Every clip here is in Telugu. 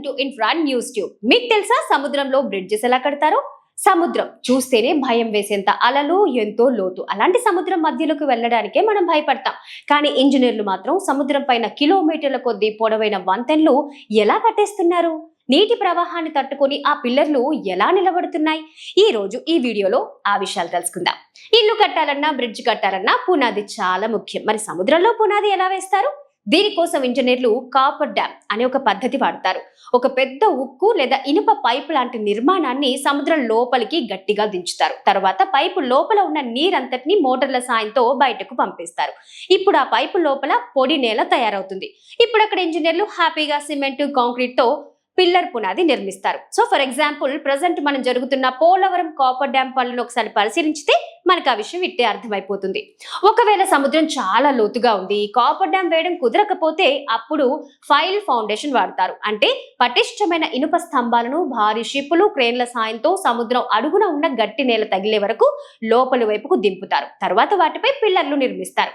Welcome to Infran news tube. మీకు తెలుసా సముద్రంలో బ్రిడ్జెస్ ఎలా కడతారో? సముద్రం చూస్తేనే భయం వేసేంత అలలు, ఎంతో లోతు. అలాంటి సముద్రం మధ్యలోకి వెళ్ళడానికే మనం భయపడతాం. కానీ ఇంజనీర్లు మాత్రం సముద్రం పైన కిలోమీటర్ల కొద్దీ పొడవైన వంతెనలు ఎలా కట్టేస్తున్నారు? నీటి ప్రవాహాన్ని తట్టుకొని ఆ పిల్లర్లు ఎలా నిలబడుతున్నాయి? ఈ రోజు ఈ వీడియోలో ఆ విషయాలు తెలుసుకుందాం. ఇల్లు కట్టాలన్నా, బ్రిడ్జ్ కట్టాలన్నా పునాది చాలా ముఖ్యం. మరి సముద్రంలో పునాది ఎలా వేస్తారు? దీనికోసం ఇంజనీర్లు కాపర్ డ్యామ్ అనే ఒక పద్ధతి వాడతారు. ఒక పెద్ద ఉక్కు లేదా ఇనుప పైపు లాంటి నిర్మాణాన్ని సముద్రం లోపలికి గట్టిగా దించుతారు. తర్వాత పైపు లోపల ఉన్న నీరంతటిని మోటార్ల సాయంతో బయటకు పంపిస్తారు. ఇప్పుడు ఆ పైపు లోపల పొడి నేల తయారవుతుంది. ఇప్పుడు అక్కడ ఇంజనీర్లు హ్యాపీగా సిమెంట్, కాంక్రీట్ తో పిల్లర్ పునాది నిర్మిస్తారు. సో ఫర్ ఎగ్జాంపుల్ ప్రజెంట్ మనం జరుగుతున్న పోలవరం కాపర్ డ్యామ్ పనులను ఒకసారి పరిశీలించితే మనకు ఆ విషయం ఇట్టే అర్థమైపోతుంది. ఒకవేళ సముద్రం చాలా లోతుగా ఉంది, కాపర్ డ్యామ్ వేయడం కుదరకపోతే అప్పుడు ఫైల్ ఫౌండేషన్ వాడతారు. అంటే పటిష్టమైన ఇనుప స్తంభాలను భారీ షిప్పులు, క్రేన్ల సాయంతో సముద్రం అడుగున ఉన్న గట్టి నేల తగిలే వరకు లోపలి వైపుకు దింపుతారు. తర్వాత వాటిపై పిల్లర్లు నిర్మిస్తారు.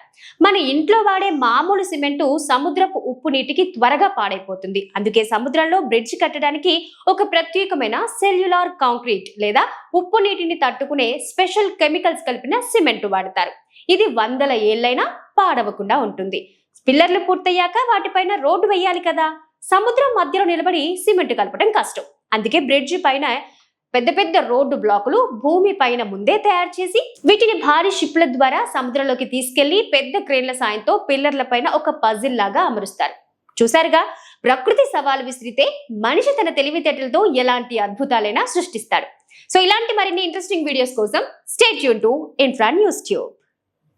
మన ఇంట్లో వాడే మామూలు సిమెంటు సముద్రపు ఉప్పు నీటికి త్వరగా పాడైపోతుంది. అందుకే సముద్రంలో బ్రిడ్జ్ కట్టడానికి ఒక ప్రత్యేకమైన సెల్యులార్ కాంక్రీట్ లేదా ఉప్పు నీటిని తట్టుకునే స్పెషల్ కెమికల్స్ కలిపిన సిమెంట్ వాడతారు. ఇది వందల ఏళ్లైనా పాడవకుండా ఉంటుంది. పిల్లర్లు పూర్తయ్యాక వాటిపైన రోడ్డు వేయాలి కదా. సముద్రం మధ్యలో నిలబడి సిమెంట్ కలపడం కష్టం. అందుకే బ్రిడ్జి పైన పెద్ద పెద్ద రోడ్డు బ్లాకులు భూమి పైన ముందే తయారు చేసి వీటిని భారీ షిప్ల ద్వారా సముద్రంలోకి తీసుకెళ్లి పెద్ద క్రేన్ల సాయంతో పిల్లర్ల పైన ఒక పజిల్ లాగా అమరుస్తారు. చూసారుగా, ప్రకృతి సవాలు విసిరితే మనిషి తన తెలివితేటలతో ఎలాంటి అద్భుతాలైనా సృష్టిస్తాడు. సో ఇలాంటి మరిన్ని ఇంట్రెస్టింగ్ వీడియోస్ కోసం stay tune to Infran news tube.